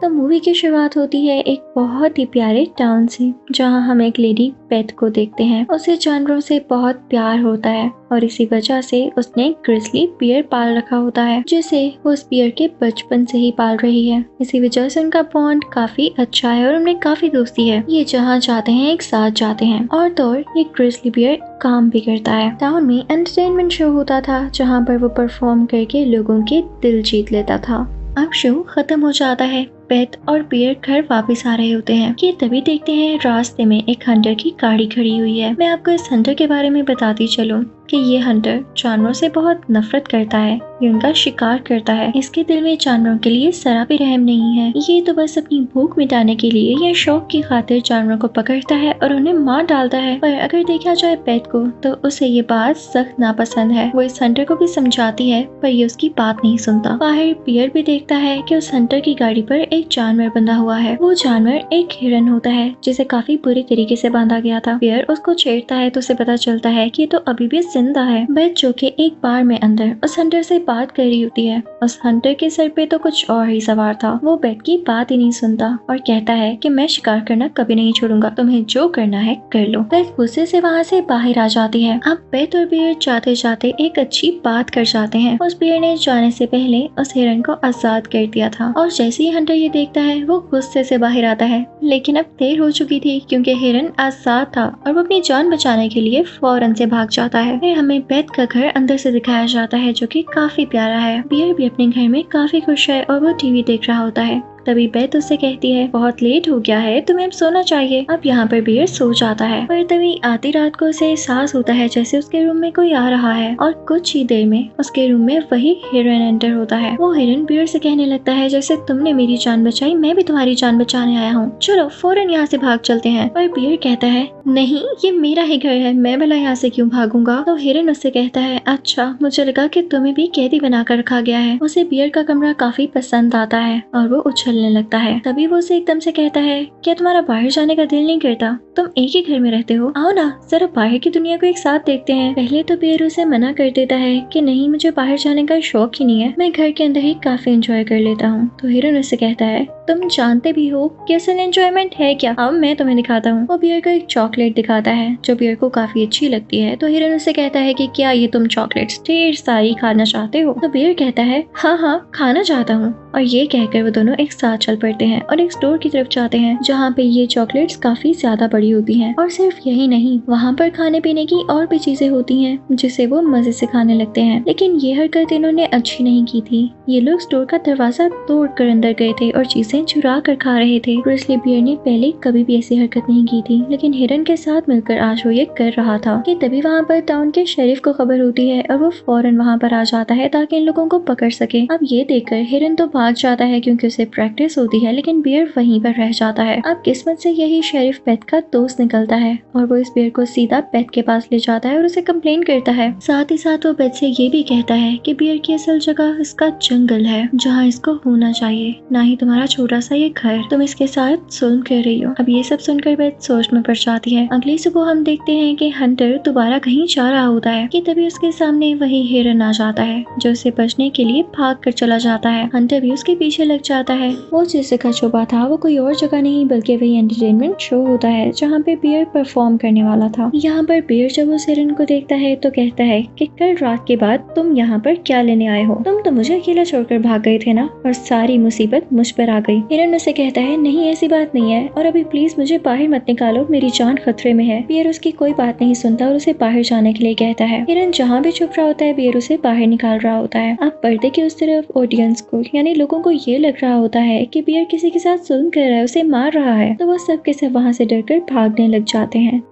तो मूवी की शुरुआत होती है एक बहुत ही प्यारे टाउन से, जहाँ हम एक लेडी पेट को देखते हैं। उसे जानवरों से बहुत प्यार होता है और इसी वजह से उसने एक ग्रिजली बियर पाल रखा होता है, जिसे वो उस बियर के बचपन से ही पाल रही है। इसी वजह से उनका बॉन्ड काफी अच्छा है और उनमें काफी दोस्ती है। ये जहाँ जाते हैं एक साथ जाते हैं। और तो ये ग्रिजली बियर काम भी करता है। टाउन में एंटरटेनमेंट शो होता था, जहाँ पर वो परफॉर्म करके लोगों के दिल जीत लेता था। अब शो खत्म हो जाता है। पेट और बियर घर वापस आ रहे होते हैं कि तभी देखते हैं रास्ते में एक हंटर की गाड़ी खड़ी हुई है। मैं आपको इस हंटर के बारे में बताती चलूं कि ये हंटर जानवरों से बहुत नफरत करता है। ये उनका शिकार करता है। इसके दिल में जानवरों के लिए जरा भी रहम नहीं है। ये तो बस अपनी भूख मिटाने के लिए या शौक की खातिर जानवरों को पकड़ता है और उन्हें मार डालता है। पर अगर देखा जाए पेट को, तो उसे ये बात सख्त नापसंद है। वो इस हंटर को भी समझाती है, पर ये उसकी बात नहीं सुनता। बाहर बियर भी देखता है कि उस हंटर की गाड़ी पर एक जानवर बंधा हुआ है। वो जानवर एक हिरन होता है, जिसे काफी बुरी तरीके से बांधा गया था। बियर उसको छेड़ता है तो उसे पता चलता है कि ये तो अभी भी जिंदा है। बेथ जो कि एक बार में अंदर उस हंटर से बात कर रही होती है। उस हंटर के सर पे तो कुछ और ही सवार था। वो बेथ की बात ही नहीं सुनता और कहता है कि मैं शिकार करना कभी नहीं छोड़ूंगा, तुम्हें जो करना है कर लो। बेथ गुस्से से वहाँ से बाहर आ जाती है। अब बेथ और बियर जाते जाते एक अच्छी बात कर जाते हैं। उस बियर ने जाने से पहले उस हिरन को आजाद कर दिया था और जैसे ही हंटर ये देखता है, वो गुस्से से बाहर आता है। लेकिन अब देर हो चुकी थी, क्योंकि हिरन आजाद था और वो अपनी जान बचाने के लिए फौरन से भाग जाता है। फिर हमें बेथ का घर अंदर से दिखाया जाता है, जो कि काफी प्यारा है। बियर भी अपने घर में काफी खुश है और वो टीवी देख रहा होता है। तभी बेथ उससे कहती है, बहुत लेट हो गया है, तुम्हें अब सोना चाहिए। अब यहाँ पर बियर सो जाता है। पर तभी आधी रात को उसे एहसास होता है जैसे उसके रूम में कोई आ रहा है और कुछ ही देर में उसके रूम में वही हिरन एंटर होता है। वो हिरन बियर से कहने लगता है, जैसे तुमने मेरी जान बचाई, मैं भी तुम्हारी जान बचाने आया हूँ, चलो फौरन यहाँ से भाग चलते हैं। पर बियर कहता है, नहीं, ये मेरा ही घर है, मैं भला यहाँ से क्यों भागूंगा। तो हिरन उससे कहता है, अच्छा, मुझे लगा कि तुम्हें भी कैदी बनाकर रखा गया है। उसे बियर का कमरा काफी पसंद आता है और वो उछलने लगता है। तभी वो उसे एकदम से कहता है, क्या तुम्हारा बाहर जाने का दिल नहीं करता? तुम एक ही घर में रहते हो, आओ ना जरा बाहर की दुनिया को एक साथ देखते हैं। पहले तो बियर उसे मना कर देता है कि नहीं, मुझे बाहर जाने का शौक ही नहीं है, मैं घर के अंदर ही काफी एंजॉय कर लेता हूँ। तो हिरन उससे कहता है, तुम जानते भी हो कि असल एंजॉयमेंट है क्या? अब मैं तुम्हें दिखाता हूँ। वो बियर को एक चॉकलेट दिखाता है, जो बियर को काफी अच्छी लगती है। तो हिरन उससे कहता है कि क्या ये तुम चॉकलेट्स ढेर सारी खाना चाहते हो? तो बियर कहता है, हाँ हाँ, खाना चाहता हूँ। और ये कहकर वो दोनों एक साथ चल पड़ते हैं और एक स्टोर की तरफ जाते हैं, जहाँ पे ये चॉकलेट्स काफी ज्यादा बड़ी होती हैं। और सिर्फ यही नहीं, वहाँ पर खाने पीने की और भी चीजें होती हैं, जिसे वो मजे से खाने लगते हैं। लेकिन ये हरकत इन्होंने अच्छी नहीं की थी। ये लोग स्टोर का दरवाजा तोड़कर अंदर गए थे और चीजें चुरा कर खा रहे थे। ग्रिजली बियर ने पहले कभी भी ऐसी हरकत नहीं की थी, लेकिन हिरन के साथ मिलकर आज वो ये कर रहा था। कि तभी वहाँ पर टाउन के शेरिफ को खबर होती है और वो फौरन वहाँ पर आ जाता है ताकि इन लोगों को पकड़ सके। अब ये देखकर हिरन तो भाग जाता है क्योंकि उसे प्रैक्टिस होती है, लेकिन बियर वहीं पर रह जाता है। अब किस्मत से यही शेरिफ पेट का दोस्त निकलता है और वो इस बियर को सीधा पेट के पास ले जाता है और उसे कंप्लेन करता है। साथ ही साथ वो पेट से ये भी कहता है कि बियर की असल जगह इसका जंगल है, जहाँ इसको होना चाहिए, ना ही तुम्हारा छोटा सा ये घर। तुम इसके साथ जुल्म कर रही हो। अब ये सब सुनकर पेट सोच में पड़ जाती है। अगली सुबह हम देखते हैं कि हंटर दोबारा कहीं जा रहा होता है कि तभी उसके सामने वही हिरन आ जाता है, जो उसे बचने के लिए भाग कर चला जाता है। हंटर भी उसके पीछे लग जाता है। वो जिस जगह छुपा था वो कोई और जगह नहीं, बल्कि वही एंटरटेनमेंट शो होता है, जहाँ पे बियर परफॉर्म करने वाला था। यहाँ पर बियर जब उस हिरन को देखता है तो कहता है कि कल रात के बाद तुम यहाँ पर क्या लेने आए हो? तुम तो मुझे अकेला छोड़कर भाग गए थे ना, और सारी मुसीबत मुझ पर आ गई। हिरन उसे कहता है, नहीं, ऐसी बात नहीं है, और अभी प्लीज मुझे बाहर मत निकालो, मेरी जान खतरे में है। बियर उसकी कोई बात नहीं सुनता और उसे बाहर जाने के लिए कहता है। हिरन जहाँ भी छुप रहा होता है, बियर उसे बाहर निकाल रहा होता है। अब पर्दे की उस तरफ ऑडियंस को, यानी लोगों को ये लग रहा होता है कि बियर किसी के साथ जुल्म कर रहा है, उसे मार रहा है, तो वो सब के सब वहाँ से डरकर भागने लग जाते हैं।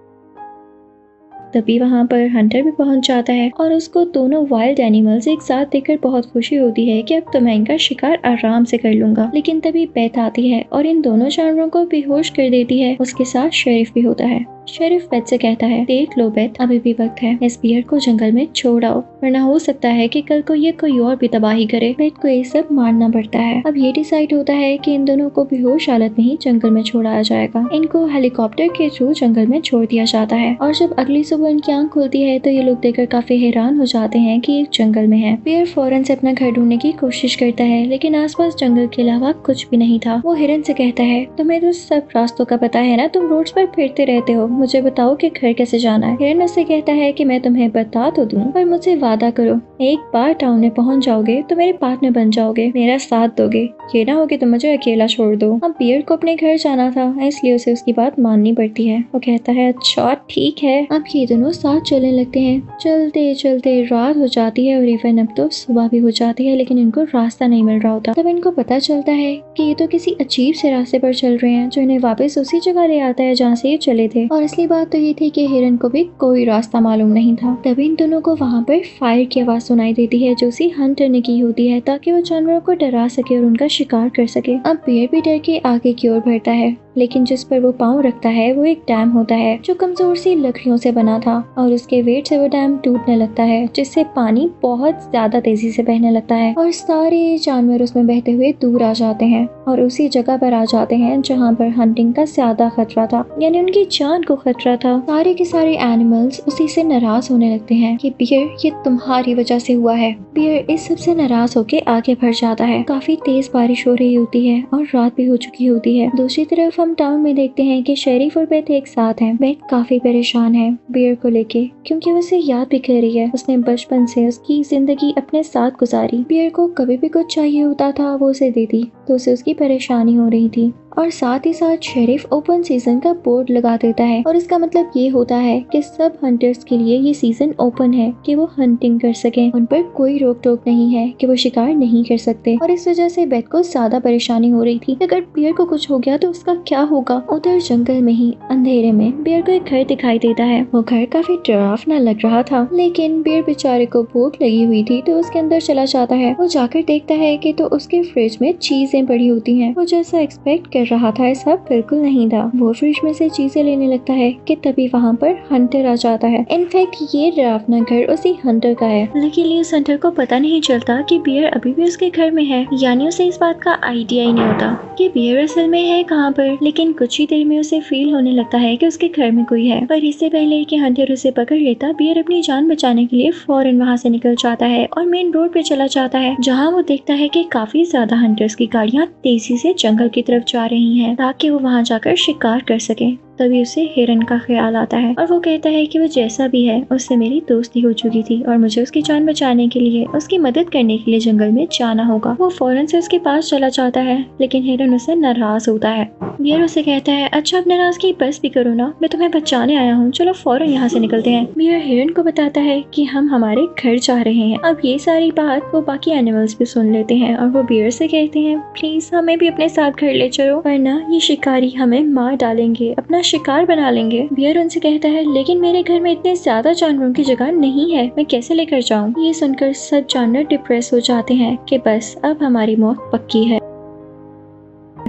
तभी वहाँ पर हंटर भी पहुँच जाता है और उसको दोनों वाइल्ड एनिमल्स एक साथ देखकर बहुत खुशी होती है कि अब तो मैं इनका शिकार आराम से कर लूंगा। लेकिन तभी बेथ आती है और इन दोनों जानवरों को बेहोश कर देती है। उसके साथ शेरिफ भी होता है। शेरिफ बेथ से कहता है, देख लो बेथ, अभी भी वक्त है, इस बियर को जंगल में छोड़ आओ, वरना हो सकता है कि कल को ये कोई और भी तबाही करे। बेथ को ये सब मानना पड़ता है। अब ये डिसाइड होता है कि इन दोनों को बेहोश हालत में ही जंगल में छोड़ाया जाएगा। इनको हेलीकॉप्टर के थ्रू जंगल में छोड़ दिया जाता है और जब अगली सुबह इनकी आंख खुलती है तो ये लोग देखकर काफी हैरान हो जाते हैं कि एक जंगल में है। बियर फौरन से अपना घर ढूंढने की कोशिश करता है, लेकिन आसपास जंगल के अलावा कुछ भी नहीं था। वो हिरन से कहता है, तुम्हें तो सब रास्तों का पता है ना, तुम रोड्स पर फिरते रहते हो, मुझे बताओ कि घर कैसे जाना है। हिरन उससे कहता है कि मैं तुम्हें बता तो दूं, पर मुझसे वादा करो, एक बार टाउन में पहुंच जाओगे तो मेरे पार्टनर बन जाओगे, मेरा साथ दोगे, ये ना हो कि तुम मुझे अकेला छोड़ दो। अब बियर को अपने घर जाना था, इसलिए उसे उसकी बात माननी पड़ती है। वो कहता है, अच्छा ठीक है। अब ये दोनों साथ चलने लगते हैं। चलते चलते रात हो जाती है और इवन अब तो सुबह भी हो जाती है, लेकिन इनको रास्ता नहीं मिल रहा होता। तब इनको पता चलता है कि ये तो किसी अजीब से रास्ते पर चल रहे हैं जो इन्हें वापस उसी जगह ले आता है जहाँ से ये चले थे। और असली बात तो ये थी कि हिरन को भी कोई रास्ता मालूम नहीं था। तभी इन दोनों को वहाँ पर फायर की आवाज सुनाई देती है जो उसी हंटर ने की होती है ताकि वो जानवरों को डरा सके और उनका शिकार कर सके। अब बियर भी डर के आगे की ओर बढ़ता है, लेकिन जिस पर वो पाँव रखता है वो एक डैम होता है जो कमजोर सी लकड़ियों से बना था और उसके वेट से वो डैम टूटने लगता है, जिससे पानी बहुत ज्यादा तेजी से बहने लगता है और सारे जानवर उसमें बहते हुए दूर आ जाते हैं और उसी जगह पर आ जाते हैं जहाँ पर हंटिंग का ज्यादा खतरा था, यानी उनकी जान को खतरा था। सारे के सारे एनिमल्स उसी से नाराज होने लगते हैं कि बियर, ये तुम्हारी वजह से हुआ है। बियर इस सब से नाराज होके आगे बढ़ जाता है। काफी तेज बारिश हो रही होती है और रात भी हो चुकी होती है। दूसरी तरफ हम टाउन में देखते हैं कि शेरिफ और बेथ एक साथ हैं। बेथ काफी परेशान है बियर को लेके, क्योंकि वो उसे याद भी कर रही है। उसने बचपन से उसकी जिंदगी अपने साथ गुजारी। बियर को कभी भी कुछ चाहिए होता था वो उसे देती, तो उसे उसकी परेशानी हो रही थी। और साथ ही साथ शेरिफ ओपन सीजन का बोर्ड लगा देता है और इसका मतलब ये होता है कि सब हंटर्स के लिए ये सीजन ओपन है कि वो हंटिंग कर सकें। उन पर कोई रोक टोक नहीं है कि वो शिकार नहीं कर सकते। और इस वजह से बेथ को ज्यादा परेशानी हो रही थी, अगर बियर को कुछ हो गया तो उसका क्या होगा। उधर जंगल में ही अंधेरे में बियर को एक घर दिखाई देता है। वो घर काफी डरावना लग रहा था, लेकिन बियर बेचारे को भूख लगी हुई थी तो उसके अंदर चला जाता है। वो जाकर देखता है कि तो उसके फ्रिज में चीजें पड़ी होती हैं। वो जैसा एक्सपेक्ट कर रहा था ऐसा बिल्कुल नहीं था। वो फ्रिज में से चीजें लेने लगता है कि तभी वहाँ पर हंटर आ जाता है। इनफैक्ट ये डरावना घर उसी हंटर का है, लेकिन उस हंटर को पता नहीं चलता कि बियर अभी भी उसके घर में है, यानी उसे इस बात का आइडिया ही नहीं होता कि बियर असल में है कहाँ पर। लेकिन कुछ ही देर में उसे फील होने लगता है कि उसके घर में कोई है। पर इससे पहले कि हंटर उसे पकड़ लेता, बियर अपनी जान बचाने के लिए फौरन वहाँ से निकल जाता है और मेन रोड पे चला जाता है, जहाँ वो देखता है कि काफी ज्यादा हंटर्स की गाड़ियाँ तेजी से जंगल की तरफ जा रही हैं ताकि वो वहां जाकर शिकार कर सके। तभी उसे हिरन का ख्याल आता है और वो कहता है कि वो जैसा भी है उससे मेरी दोस्ती हो चुकी थी और मुझे उसकी जान बचाने के लिए, उसकी मदद करने के लिए जंगल में जाना होगा। वो फौरन से उसके पास चला जाता है, लेकिन हिरन उससे नाराज होता है। बियर उसे कहता है, अच्छा अब नाराजगी बस भी करो ना, मैं तुम्हें बचाने आया हूँ, चलो फौरन यहाँ से निकलते हैं। बियर हिरन को बताता है कि हम हमारे घर जा रहे हैं। अब ये सारी बात वो बाकी एनिमल्स भी सुन लेते हैं और वो बियर से कहते हैं, प्लीज हमें भी अपने साथ घर ले चलो, वरना ये शिकारी हमें मार डालेंगे, अपना शिकार बना लेंगे। बियर उनसे कहता है, लेकिन मेरे घर में इतने ज्यादा जानवरों की जगह नहीं है, मैं कैसे लेकर जाऊं। ये सुनकर सब जानवर डिप्रेस हो जाते हैं कि बस अब हमारी मौत पक्की है।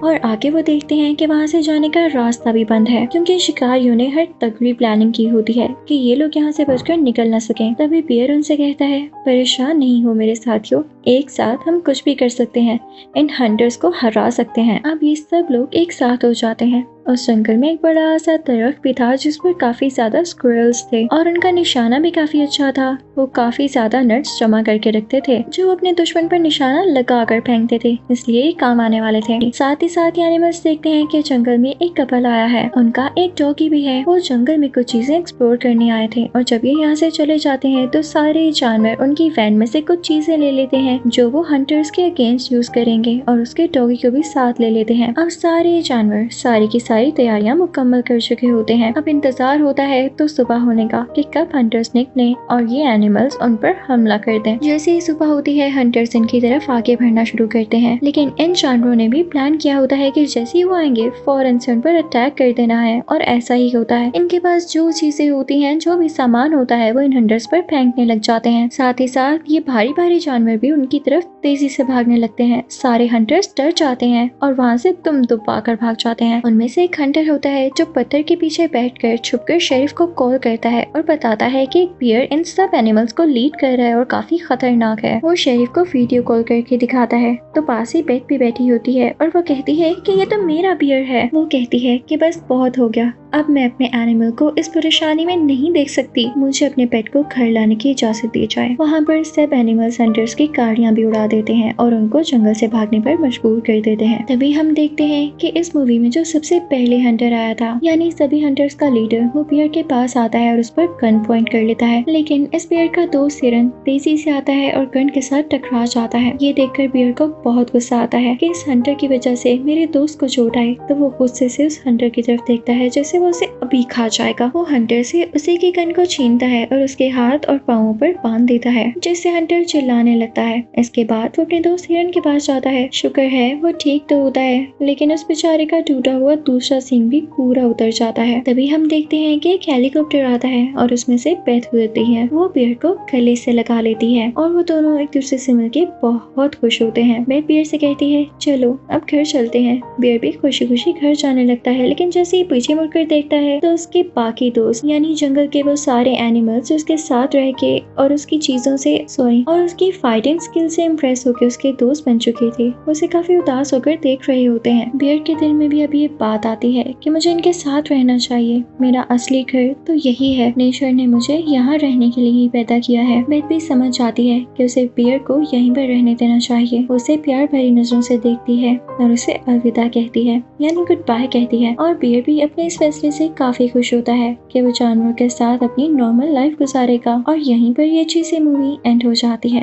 और आगे वो देखते हैं कि वहाँ से जाने का रास्ता भी बंद है, क्योंकि शिकारियों ने हर तगड़ी प्लानिंग की होती है कि ये लोग यहाँ से बचकर निकल न सकें। तभी बियर उनसे कहता है, परेशान नहीं हो मेरे साथियों, एक साथ हम कुछ भी कर सकते हैं, इन हंटर्स को हरा सकते हैं। अब ये सब लोग एक साथ हो जाते हैं। उस जंगल में एक बड़ा सा दरख्त भी था जिस पर काफी ज्यादा स्क्विरल्स थे और उनका निशाना भी काफी अच्छा था। वो काफी ज्यादा नट्स जमा करके रखते थे जो अपने दुश्मन पर निशाना लगा कर फेंकते थे, इसलिए ये काम आने वाले थे। साथ ही साथ एनिमल्स देखते हैं कि जंगल में एक कपल आया है, उनका एक डॉगी भी है। वो जंगल में कुछ चीजें एक्सप्लोर करने आए थे और जब ये यहाँ से चले जाते हैं तो सारे जानवर उनकी वैन में से कुछ चीजें ले लेते हैं जो वो हंटर्स के अगेंस्ट यूज करेंगे और उसके डॉगी को भी साथ ले लेते हैं। अब सारे जानवर सारी की सारी तैयारियां मुकम्मल कर चुके होते हैं। अब इंतजार होता है तो सुबह होने का कि कब हंटर्स निकले और ये एनिमल्स उन पर हमला कर दें। जैसे ही सुबह होती है हंटर्स इनकी तरफ आगे बढ़ना शुरू करते हैं, लेकिन इन जानवरों ने भी प्लान किया होता है कि जैसे ही वो आएंगे फौरन से उन पर अटैक कर देना है और ऐसा ही होता है। इनके पास जो चीजें होती हैं, जो भी सामान होता है, वो इन हंटर्स पर फेंकने लग जाते हैं। साथ ही साथ ये भारी भारी जानवर भी उनकी तरफ तेजी से भागने लगते हैं। सारे हंटर्स डर जाते हैं और वहाँ से दुम दुबा कर भाग जाते हैं। उनमें से से एक हंटर होता है जो पत्थर के पीछे बैठकर छुपकर शेरिफ को कॉल करता है और बताता है कि एक बियर इन सब एनिमल्स को लीड कर रहा है और काफी खतरनाक है। वो शेरिफ को वीडियो कॉल करके दिखाता है तो पास ही बेथ भी बैठी होती है और वो कहती है कि ये तो मेरा बियर है। वो कहती है कि बस बहुत हो गया, अब मैं अपने एनिमल को इस परेशानी में नहीं देख सकती, मुझे अपने पेट को घर लाने की इजाजत दी जाए। वहाँ पर सब एनिमल्स हंटर्स की गाड़ियाँ भी उड़ा देते हैं और उनको जंगल से भागने पर मजबूर कर देते हैं। तभी हम देखते हैं कि इस मूवी में जो सबसे पहले हंटर आया था, यानी सभी हंटर्स का लीडर, वो बियर के पास आता है और उस पर गन पॉइंट कर लेता है। लेकिन इस बियर का दोस्त हिरन तेजी से आता है और गन के साथ टकरा जाता है। ये देखकर बियर को बहुत गुस्सा आता है कि इस हंटर की वजह से मेरे दोस्त को चोट आई। तो वो गुस्से से उस हंटर की तरफ देखता है जैसे वो उसे अभी खा जाएगा। वो हंटर से उसी की गन को छीनता है और उसके हाथ और पाँवों पर बांध देता है, जिससे हंटर चिल्लाने लगता है। इसके बाद वो अपने दोस्त हिरन के पास जाता है। शुक्र है वो ठीक तो होता है, लेकिन उस बेचारे का टूटा हुआ दूसरा सींग भी पूरा उतर जाता है। तभी हम देखते हैं कि एक हेलीकॉप्टर आता है और उसमें से बेथ उतरती है। वो बियर को गले से लगा लेती है और वो दोनों एक दूसरे से मिलके बहुत खुश होते हैं। बेथ बियर से कहती है चलो अब घर चलते हैं। बियर भी खुशी खुशी घर जाने लगता है, लेकिन जैसे ही पीछे मुड़कर देखता है तो उसके बाकी दोस्त यानी जंगल के वो सारे एनिमल्स उसके साथ रह के और उसकी चीजों से और उसकी फाइटिंग स्किल से इम्प्रेस होकर उसके दोस्त बन चुके थे, उसे काफी उदास होकर देख रहे होते हैं। बियर के दिल में भी अभी ये बात आती है कि मुझे इनके साथ रहना चाहिए, मेरा असली घर तो यही है, नेचर ने मुझे यहाँ रहने के लिए ही पैदा किया है। बेथ भी समझ जाती है कि उसे बियर को यहीं पर रहने देना चाहिए। उसे प्यार भरी नजरों से देखती है और उसे अलविदा कहती है, यानी गुड बाय कहती है। और बियर भी अपने इस फैसले से काफी खुश होता है कि वो जानवर के साथ अपनी नॉर्मल लाइफ गुजारेगा। और यहीं पर ये अच्छी सी मूवी एंड हो जाती है।